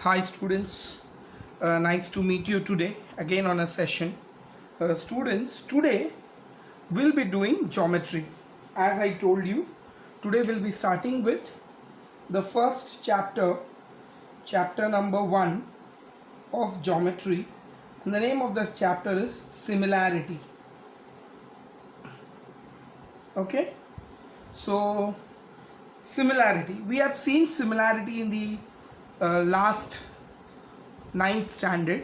Hi students, nice to meet you today again on a session. Students, today we'll be doing geometry. As I told you, today we'll be starting with the first chapter, chapter number 1 of geometry, and the name of the chapter is similarity. Okay, so similarity, we have seen similarity in the last 9th standard.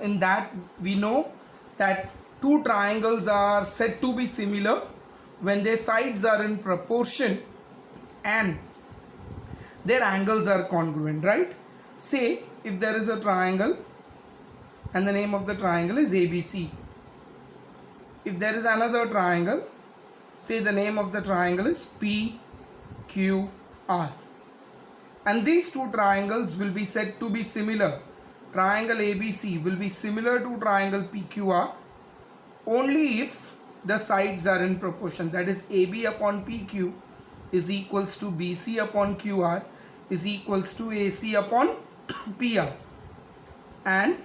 In that we know that two triangles are said to be similar when their sides are in proportion and their angles are congruent, right? Say if there is a triangle and the name of the triangle is ABC. If there is another triangle, say the name of the triangle is PQR. And these two triangles will be said to be similar. Triangle ABC will be similar to triangle PQR only if the sides are in proportion. That is, AB upon PQ is equals to BC upon QR is equals to AC upon PR. And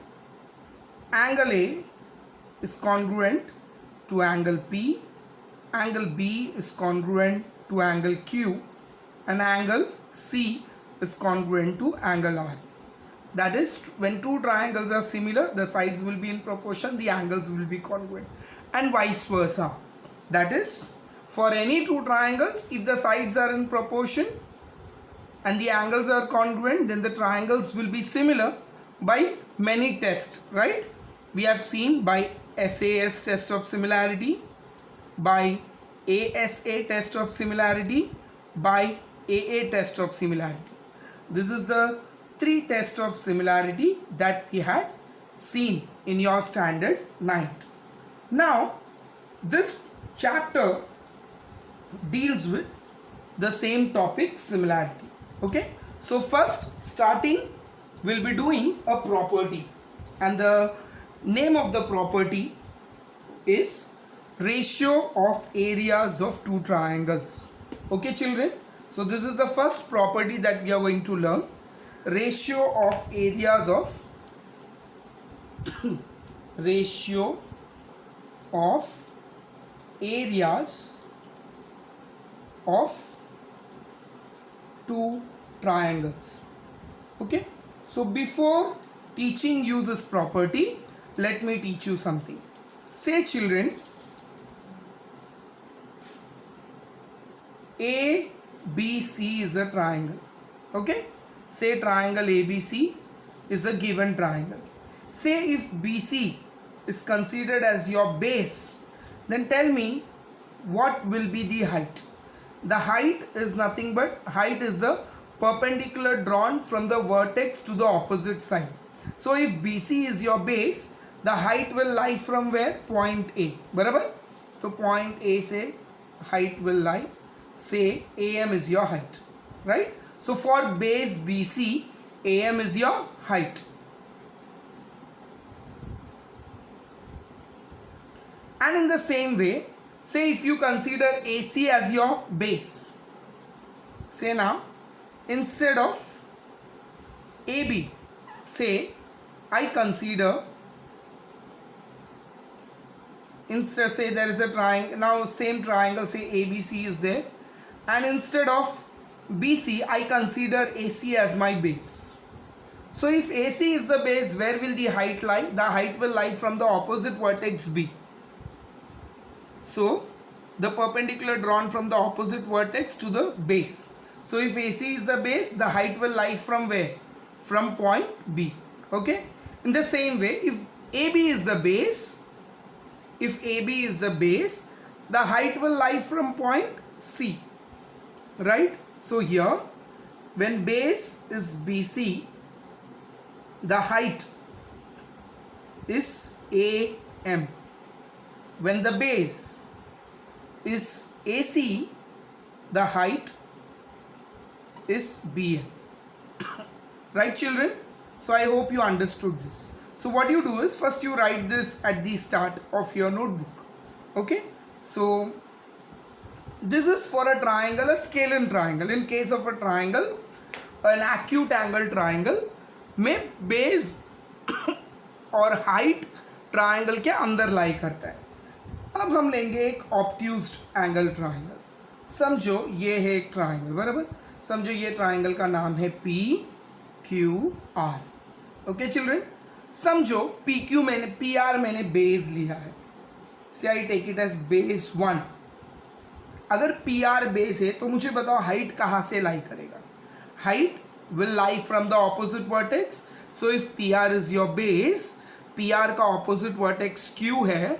angle A is congruent to angle P, angle B is congruent to angle Q, and angle C is congruent to angle R. That is, when two triangles are similar, the sides will be in proportion, the angles will be congruent, and vice versa. That is, for any two triangles, if the sides are in proportion and the angles are congruent, then the triangles will be similar by many tests, right? We have seen by SAS test of similarity, by ASA test of similarity, by AA test of similarity. This is the 3 tests of similarity that we had seen in your standard 9th. Now, this chapter deals with the same topic, similarity. Okay, so first starting we'll be doing a property, and the name of the property is ratio of areas of two triangles. Okay children, so this is the first property that we are going to learn, ratio of areas of ratio of areas of two triangles. Okay, so before teaching you this property, let me teach you something. Say children, ABC is a triangle. Okay, say triangle ABC is a given triangle. Say if BC is considered as your base, then tell me what will be the height. The height is nothing but, height is the perpendicular drawn from the vertex to the opposite side. So if BC is your base, the height will lie from where? Point A. Barabar? So point A say height will lie. Say AM is your height, right? So for base BC, AM is your height. And in the same way, say if you consider AC as your base, say now instead of AB, say I consider, instead say there is a triangle, now same triangle, say ABC is there, and instead of BC I consider AC as my base. So if AC is the base, where will the height lie? The height will lie from the opposite vertex B. So the perpendicular drawn from the opposite vertex to the base. So if AC is the base, the height will lie from where? From point B. Okay, in the same way, if AB is the base, the height will lie from point C, right? So here, when base is BC, the height is AM. When the base is AC, the height is BM. Right children? So I hope you understood this. So what you do is, first you write this at the start of your notebook. Okay, so this is for a triangle, a scalene triangle. In case of a triangle, an acute angle triangle, में base और height triangle के अंदर लाई करता है। अब हम लेंगे एक ऑब्ट्यूज्ड एंगल ट्रायंगल। समझो ये है एक ट्रायंगल, बराबर। समझो ये ट्रायंगल का नाम है P Q R. Okay children, समझो पी क्यू मैंने, पी आर मैंने बेस लिया है, say I take it as base 1। अगर पी आर बेस है तो मुझे बताओ हाइट कहाँ से लाई करेगा? Height will lie from the opposite vertex. So if PR is your base, PR का opposite vertex Q है,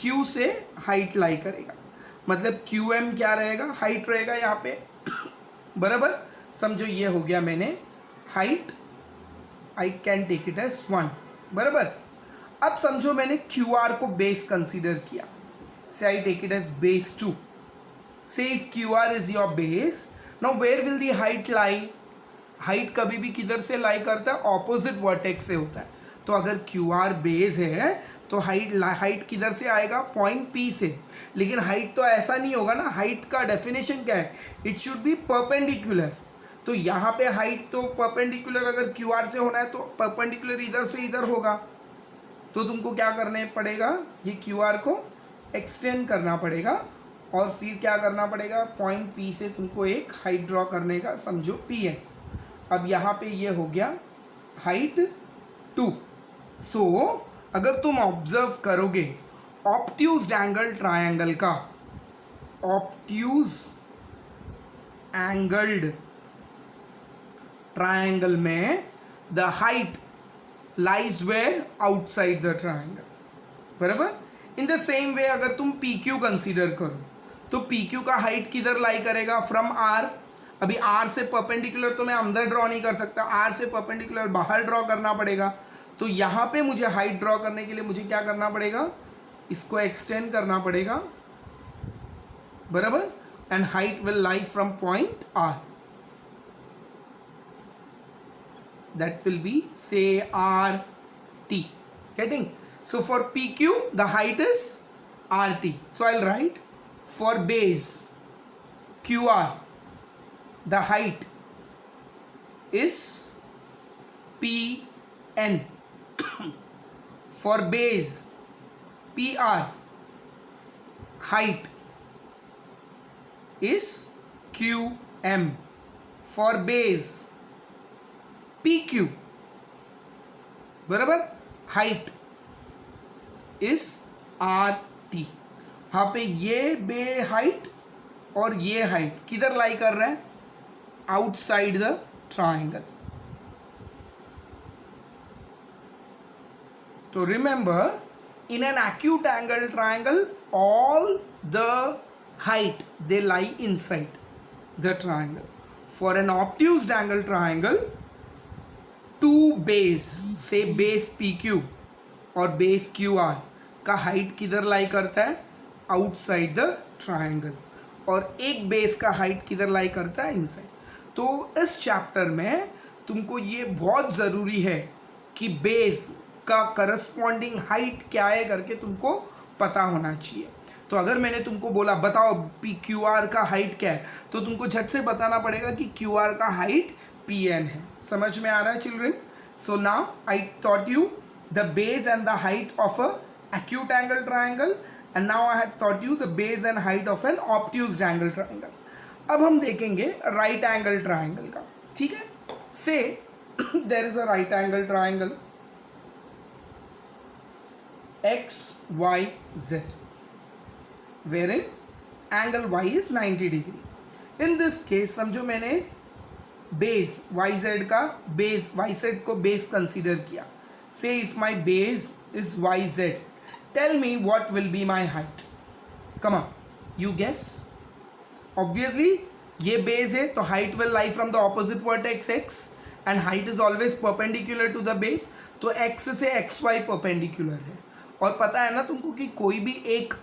Q से height lie करेगा, मतलब QM क्या रहेगा? height रहेगा यहाँ पे, बराबर। समझो ये हो गया मैंने height, I can take it as 1, बराबर। अब समझो मैंने QR को base consider किया, say I take it as base 2. Say if QR is your base, now where will the height lie? Height कभी भी किधर से लाई करता है? ऑपोजिट वर्टेक्स से होता है। तो अगर क्यू आर बेस है तो हाइट किधर से आएगा? पॉइंट पी से। लेकिन हाइट तो ऐसा नहीं होगा ना, हाइट का डेफिनेशन क्या है? It should be perpendicular. तो यहाँ पे हाइट तो परपेंडिकुलर, अगर क्यू आर से होना है तो परपेंडिकुलर इधर से इधर होगा। तो तुमको क्या करना पड़ेगा? ये क्यू आर को एक्सटेंड करना पड़ेगा और फिर क्या करना पड़ेगा? पॉइंट पी से तुमको एक हाइट ड्रॉ करने का, समझो पी है। अब यहाँ पे ये हो गया हाइट 2। सो अगर तुम ऑब्जर्व करोगे ऑब्ट्यूज्ड एंगल ट्रायंगल का, ऑब्ट्यूज एंगल्ड ट्रायंगल में the height lies where? Outside the triangle, बराबर। इन द सेम वे अगर तुम पी क्यू कंसिडर करो तो पी क्यू का हाइट किधर लाई करेगा? From R. अभी आर से परपेंडिकुलर तो मैं अंदर ड्रॉ नहीं कर सकता, आर से परपेंडिकुलर बाहर ड्रॉ करना पड़ेगा। तो यहाँ पे मुझे हाइट ड्रॉ करने के लिए मुझे क्या करना पड़ेगा? इसको एक्सटेंड करना पड़ेगा, बराबर। And height will lie from point R, that will be से R T. Getting? So for P Q the height is R T. So I will write for base Q R the height is Pn. For base PR, height is QM. For base PQ, बराबर, height is RT। यहाँ पे ये बे height और ये height किधर लाई कर रहे हैं? outside the triangle. So remember, in an acute angle triangle, all the height they lie inside the triangle. For an obtuse angle triangle, two base, say base PQ और base QR का height किधर lie करता है? outside the triangle. और एक base का height किधर lie करता है? inside. तो इस चैप्टर में तुमको ये बहुत ज़रूरी है कि बेस का करस्पॉन्डिंग हाइट क्या है करके तुमको पता होना चाहिए। तो अगर मैंने तुमको बोला बताओ पी क्यू आर का हाइट क्या है, तो तुमको झट से बताना पड़ेगा कि क्यू आर का हाइट पी एन है। समझ में आ रहा है children? So now I taught you the base and the height of a acute angle triangle, and now I have taught you the base and height of an obtuse angle triangle. अब हम देखेंगे right angle triangle का, ठीक है। Say there is a right angle triangle X Y Z wherein angle y is 90 degree. In this case समझो मैंने base yz का base yz को बेस कंसीडर किया. Say if my base is yz, tell me what will be my height. Come on, you guess. Obviously ये base है तो height will lie from the opposite vertex x and height is always perpendicular to the base. तो x से xy perpendicular है और पता है ना तुमको कि कोई भी एक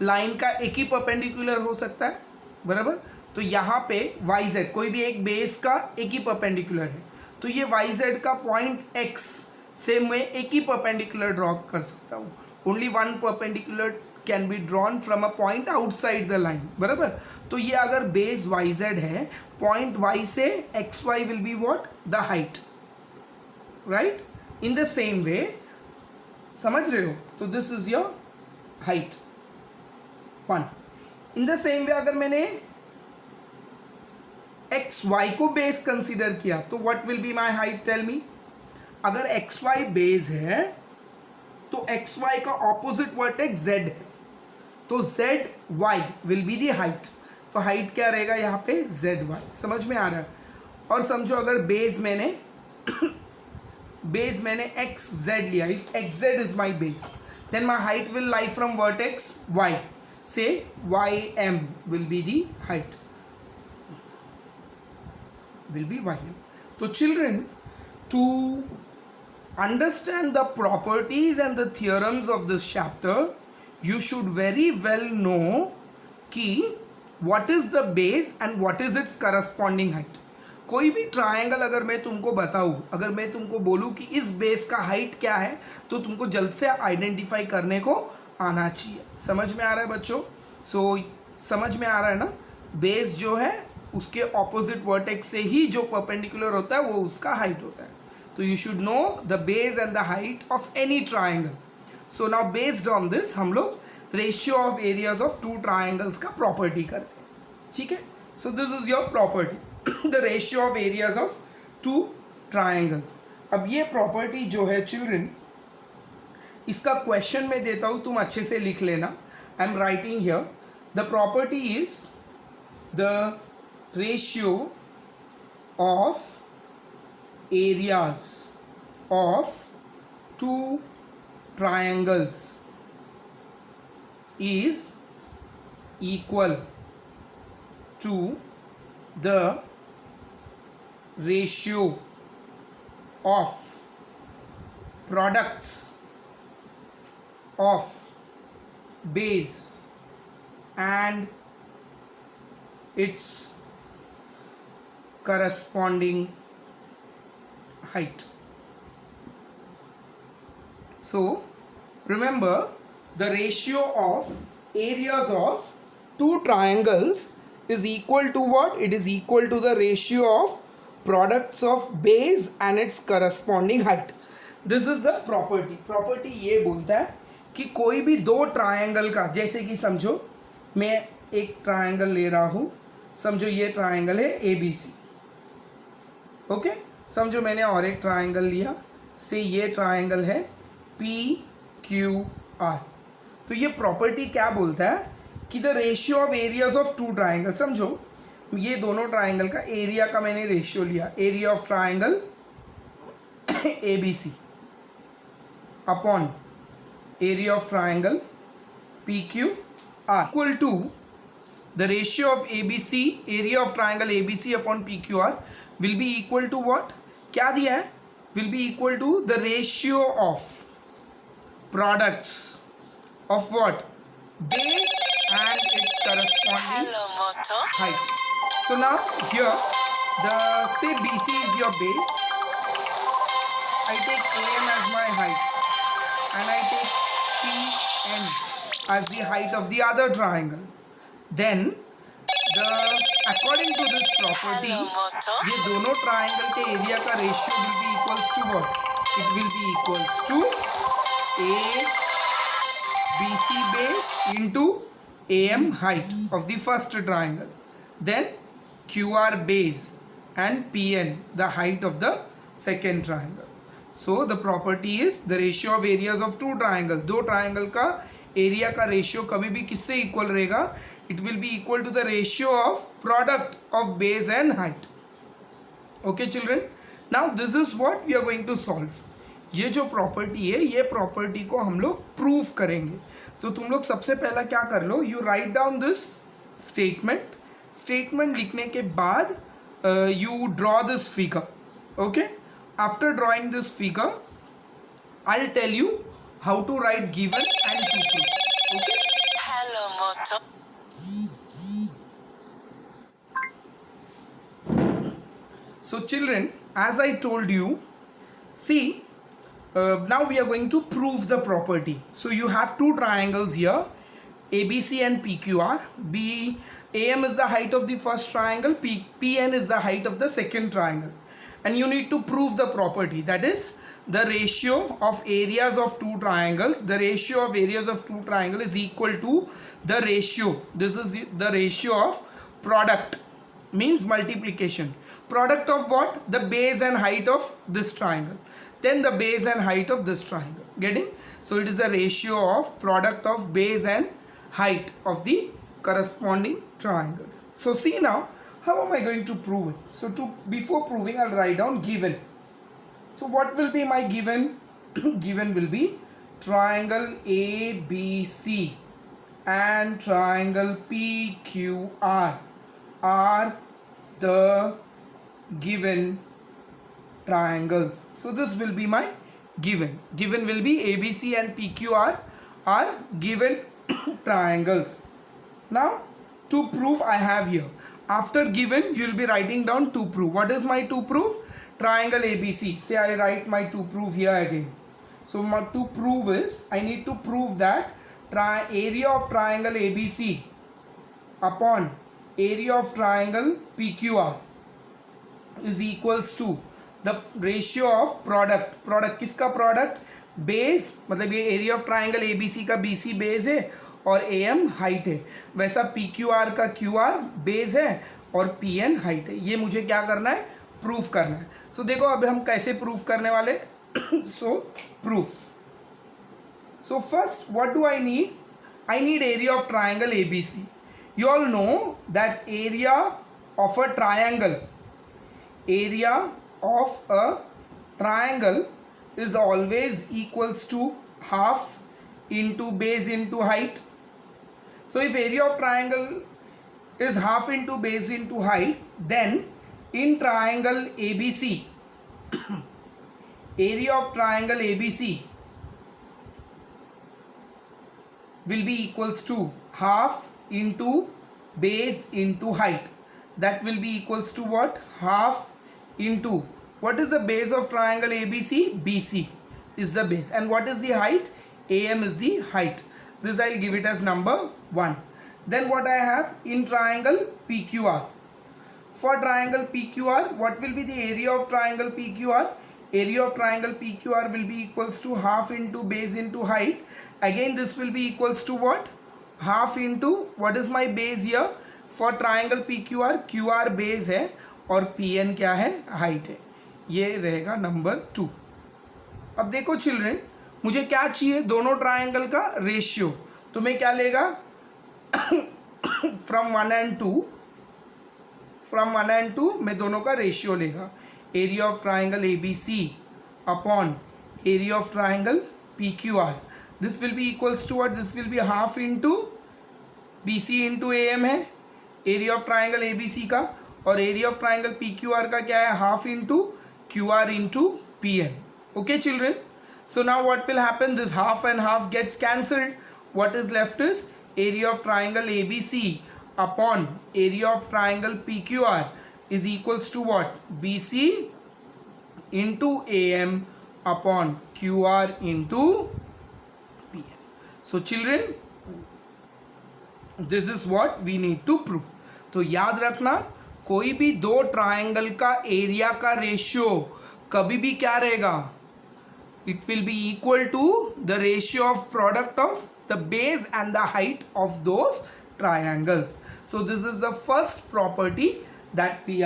लाइन का एक ही परपेंडिकुलर हो सकता है, बराबर। तो यहाँ पे वाई जेड कोई भी एक बेस का एक ही परपेंडिकुलर है, तो ये वाई जेड का पॉइंट एक्स से मैं एक ही परपेंडिकुलर ड्रॉ कर सकता हूँ. Only one perpendicular can be drawn from a point outside the line, बराबर. तो ये अगर बेस वाई जेड है, पॉइंट वाई से X Y will be what the height. Right. In the same way, समझ रहे हो, तो this is your height 1. In the same way अगर मैंने एक्स वाई को बेस कंसिडर किया तो what will be my height, tell me. अगर एक्स वाई बेस है तो एक्स वाई का ऑपोजिट वर्टेक्स जेड है, तो Z Y will be the height. तो हाइट क्या रहेगा यहाँ पे, जेड वाई. समझ में आ रहा है. और समझो अगर बेस मैंने एक्स जेड लिया, if X Z is my base, then my height will lie from vertex Y, say Y M will be the height, will be ym. So children, to understand the properties and the theorems of this chapter, you should very well know कि what is the base and what is its corresponding height. कोई भी triangle अगर मैं तुमको बताऊँ, अगर मैं तुमको बोलूँ कि इस बेस का हाइट क्या है, तो तुमको जल्द से आइडेंटिफाई करने को आना चाहिए. समझ में आ रहा है बच्चों? सो समझ में आ रहा है ना. बेस जो है उसके ऑपोजिट वर्टेक्स से ही जो परपेंडिकुलर होता है वो उसका हाइट होता है. तो you should know the base and the height of any triangle. So now based on this हम लोग ratio of areas of two triangles का प्रॉपर्टी करते हैं. ठीक है. So this is your property, the ratio of areas of two triangles. अब ये property जो है चिल्ड्रन, इसका क्वेश्चन मैं देता हूँ, तुम अच्छे से लिख लेना. I am writing here, the property is the ratio of areas of two triangles is equal to the ratio of products of base and its corresponding height. So remember, the ratio of areas of two triangles is equal to what? It is equal to the ratio of products of base and its corresponding height. This is the property. Property ये बोलता है कि कोई भी दो triangle का, जैसे कि समझो मैं एक ट्रायंगल ले रहा हूँ, समझो ये ट्रायंगल है ABC. ओके. समझो मैंने और एक ट्रायंगल लिया, से ये ट्रायंगल है PQR. तो ये प्रॉपर्टी क्या बोलता है कि the ratio of areas of two triangle, समझो ये दोनों ट्रायंगल का एरिया का मैंने रेशियो लिया, area of triangle ABC upon area of triangle PQR equal to the ratio of ABC, area of triangle ABC upon PQR will be equal to what? क्या दिया है? will be equal to the ratio of products of what? Base and its corresponding height. So now here the say BC is your base. I take AM as my height and I take PN as the height of the other triangle. Then according to this property, ये दोनों triangle के area का ratio will be equals to what? It will be equals to ABC base into AM height of the first triangle, then QR base and PN the height of the second triangle. So the property is the ratio of areas of two triangle. दो triangle का area का ratio कभी भी किससे equal रहेगा? It will be equal to the ratio of product of base and height. Okay children, now this is what we are going to solve. ये जो property है, ये प्रॉपर्टी को हम लोग प्रूव करेंगे. तो तुम लोग सबसे पहला क्या कर लो, you write down this statement. Statement लिखने के बाद you draw this figure. Okay. After drawing this figure I will tell you how to write given and to prove. Okay. Hello Moto. So children, as I told you, see, now we are going to prove the property. So you have two triangles here, ABC and PQR. AM is the height of the first triangle, PN is the height of the second triangle. and you need to prove the property, that is the ratio of areas of two triangles. The ratio of areas of two triangles is equal to the ratio. This is the ratio of product, means multiplication. Product of what? The base and height of this triangle, then the base and height of this triangle. Getting? So it is the ratio of product of base and height of the corresponding triangles. So see now, how am I going to prove it? So before proving, I'll write down given. So what will be my given? Given will be triangle ABC and triangle PQR are the given triangles. So this will be my given. Given will be ABC and PQR are given triangles. Now to prove, I have here, after given you will be writing down to prove. What is my to prove? Triangle ABC. Say I write my to prove here again. So my to prove is, I need to prove that area of triangle ABC upon area of triangle PQR is equals to the ratio of product. किसका product? Base, मतलब ये area of triangle ABC का BC base है और AM height है, वैसा PQR का QR base है और PN height है. ये मुझे क्या करना है? प्रूफ करना है. सो देखो अब हम कैसे प्रूफ करने वाले. सो proof. So first what do I need? I need area of triangle ABC. You all know that area of a triangle is always equals to half into base into height. So if area of triangle is half into base into height, then in triangle ABC area of triangle ABC will be equals to half into base into height. That will be equals to what? Half into, what is the base of triangle ABC? BC is the base. And what is the height? AM is the height. This I will give it as number 1. Then what I have in triangle PQR. For triangle PQR, what will be the area of triangle PQR? Area of triangle PQR will be equals to half into base into height. Again this will be equals to what? Half into, what is my base here? For triangle PQR, QR base है और PN क्या है? Height है. ये रहेगा number 2. अब देखो children, मुझे क्या चाहिए? दोनों ट्राइंगल का रेशियो. तो मैं क्या लेगा? फ्रॉम 1 and 2 मैं दोनों का रेशियो लेगा. Area of triangle ABC upon area of triangle PQR. This will be equals to what? This will be half into BC into AM है एरिया ऑफ ट्राइंगल ABC का, और एरिया ऑफ ट्राइंगल PQR का क्या है? Half into QR into PN. Okay children, so now what will happen? This half and half gets cancelled. What is left is area of triangle ABC upon area of triangle PQR is equals to what? BC into AM upon QR into PN. So children, this is what we need to prove. तो याद रखना, कोई भी दो triangle का area का ratio कभी भी क्या रहेगा? It will be equal to the ratio of product of the base and the height of those triangles. So this is the first property that we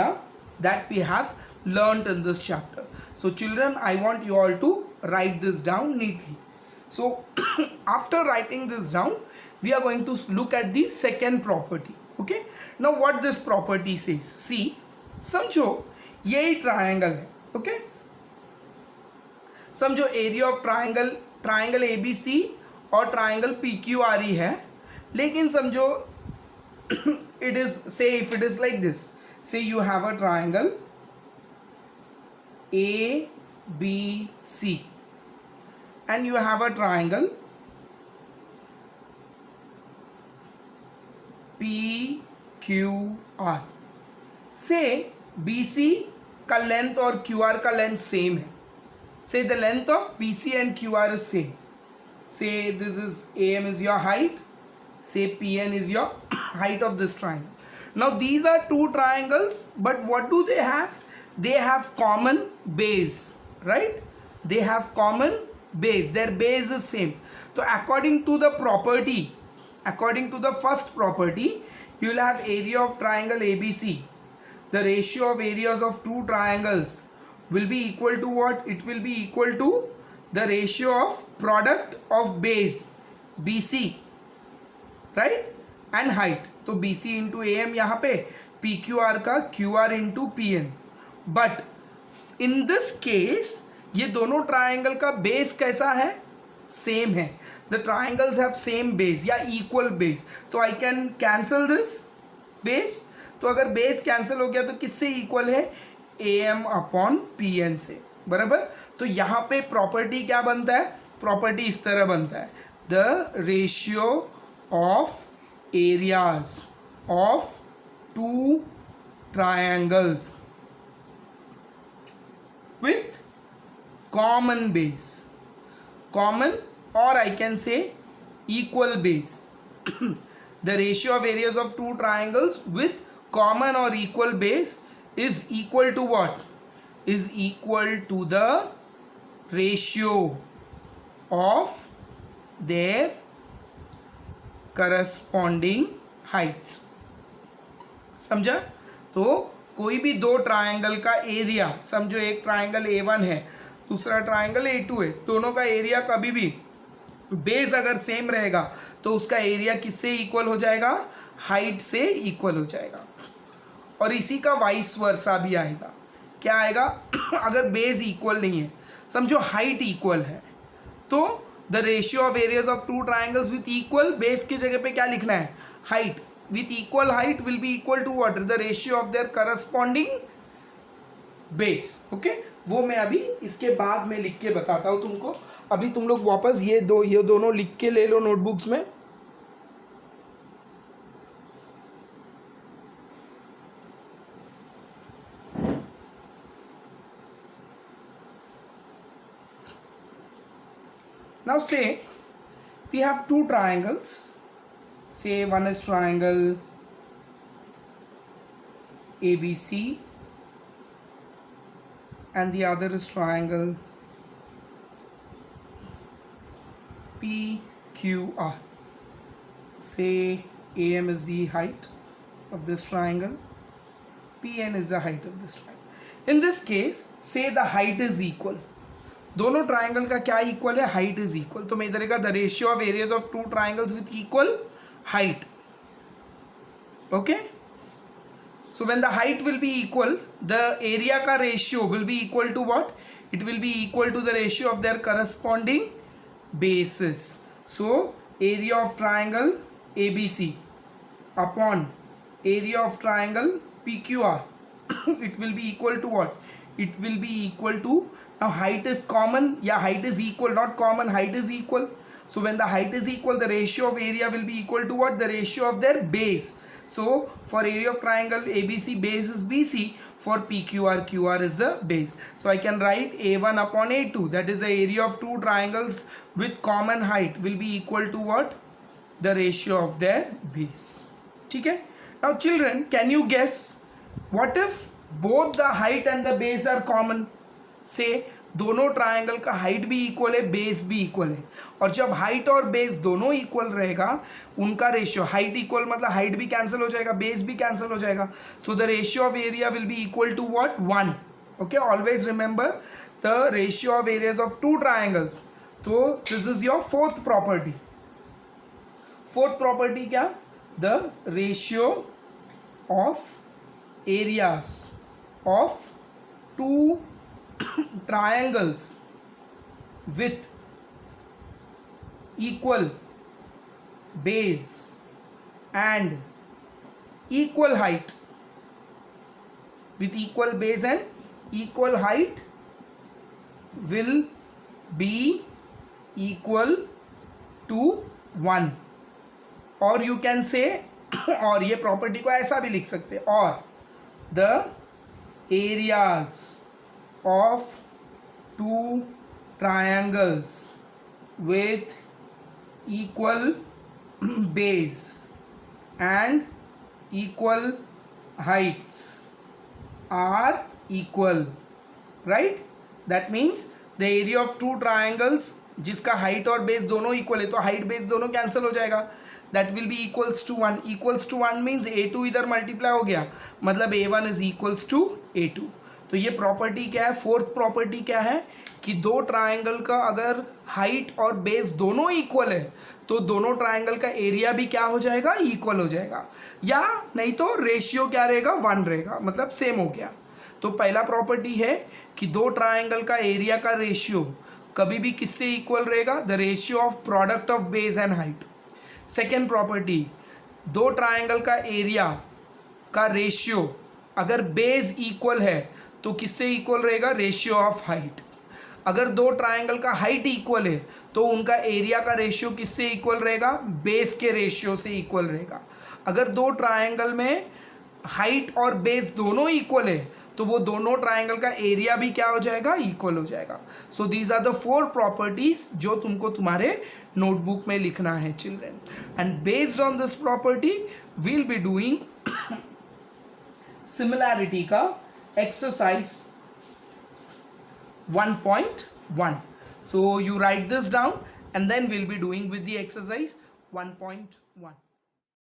have learnt in this chapter. So children, I want you all to write this down neatly. So after writing this down, we are going to look at the second property. Okay, now what this property says? See, समझो यही triangle है. okay, समझो area of triangle ABC और triangle PQR ही है, लेकिन समझो it is, say if it is like this, say you have a triangle ABC and you have a triangle PQR. say BC का length और QR का length same है. Say the length of BC and QR is same. Say this is AM is your height. Say PN is your height of this triangle. Now these are two triangles, but what do they have? they have common base, right? They have common base, their base is same. So according to the property, according to the first property, you will have area of triangle ABC. The ratio of areas of two triangles will be equal to what? It will be equal to the ratio of product of base BC, right, and height. तो BC into AM यहाँ पे, PQR का QR into PN. But in this case ये दोनों triangle का base कैसा है? Same है. The triangles have same base या equal base. So I can cancel this base. तो अगर बेस कैंसिल हो गया तो किससे इक्वल है? AM अपॉन PN से, बराबर. तो यहाँ पे प्रॉपर्टी क्या बनता है? प्रॉपर्टी इस तरह बनता है, the ratio of areas of two triangles with common base, common, or I can say equal base. The ratio of areas of two triangles with common or equal base is equal to what? Is equal to the ratio of their corresponding heights. समझा? तो कोई भी दो triangle का area, समझो एक triangle A1 है, दूसरा ट्राइंगल A2 है, दोनों का एरिया कभी भी बेस अगर सेम रहेगा तो उसका एरिया किससे इक्वल हो जाएगा? हाइट से इक्वल हो जाएगा. और इसी का वाइस वर्सा भी आएगा. क्या आएगा? अगर बेस इक्वल नहीं है, समझो हाइट इक्वल है, तो the ratio of areas of two triangles with equal base की जगह पे क्या लिखना है? Height. With equal height will be equal to what? The ratio of their corresponding base. Okay? वो मैं अभी इसके बाद में लिख के बताता हूँ तुमको. अभी तुम लोग वापस ये दोनों लिख के ले लो नोटबुक्स में. Now say we have two triangles. Say one is triangle ABC and the other is triangle PQR. Say AM is the height of this triangle, PN is the height of this triangle. In this case, say the height is equal. दोनों triangle का क्या equal है? Height is equal. तो मैं इधर का the ratio of areas of two triangles with equal height. Okay, so when the height will be equal, the area ka ratio will be equal to what? It will be equal to the ratio of their corresponding bases. So area of triangle ABC upon area of triangle PQR it will be equal to what? It will be equal to, now height is common, yeah, height is equal, not common, height is equal. So when the height is equal, the ratio of area will be equal to what? The ratio of their base. So for area of triangle ABC, base is BC. For PQR, QR is the base. So I can write A1 upon A2. That is the area of two triangles with common height will be equal to what? The ratio of their base. Okay? Now children, can you guess what if both the height and the base are common? Say दोनों triangle का height भी equal है, base भी equal है. और जब height और base दोनों इक्वल रहेगा, उनका रेशियो, हाइट इक्वल मतलब हाइट भी कैंसिल हो जाएगा, बेस भी कैंसिल हो जाएगा. So the ratio of area will be equal to what? 1. Okay, always remember the ratio of areas of two triangles. तो this is your fourth property. Fourth property क्या? The ratio of areas of two triangles with equal base and equal height, with equal base and equal height will be equal to 1. और you can say और ये property को ऐसा भी लिख सकते हैं, और the areas of two triangles with equal base and equal heights are equal, right? That means the area of two triangles जिसका हाइट और बेस दोनों इक्वल है, तो हाइट बेस दोनों कैंसिल हो जाएगा, that will be equals to 1. Equals to 1 means a2 इधर multiply हो गया, मतलब a1 is equals to a2. तो ये प्रॉपर्टी क्या है? फोर्थ प्रॉपर्टी क्या है कि दो ट्राइंगल का अगर हाइट और बेस दोनों इक्वल है तो दोनों ट्राइंगल का एरिया भी क्या हो जाएगा? इक्वल हो जाएगा, या नहीं तो रेशियो क्या रहेगा? 1 रहेगा, मतलब सेम हो गया. तो पहला प्रॉपर्टी है कि दो ट्राइंगल का एरिया का रेशियो कभी भी किससे इक्वल रहेगा? The ratio of product of base and height. Second property, दो ट्राइंगल का एरिया का रेशियो अगर बेस इक्वल है तो किससे इक्वल रहेगा? Ratio of height. अगर दो ट्राइंगल का हाइट इक्वल है तो उनका एरिया का रेशियो किससे इक्वल रहेगा? बेस के रेशियो से इक्वल रहेगा. अगर दो ट्राइंगल में हाइट और बेस दोनों इक्वल है तो वो दोनों ट्राइंगल का एरिया भी क्या हो जाएगा? इक्वल हो जाएगा. So these are the 4 properties जो तुमको तुम्हारे नोटबुक में लिखना है children. And based on this property we'll be doing similarity का exercise 1.1. So you write this down and then we'll be doing with the exercise 1.1.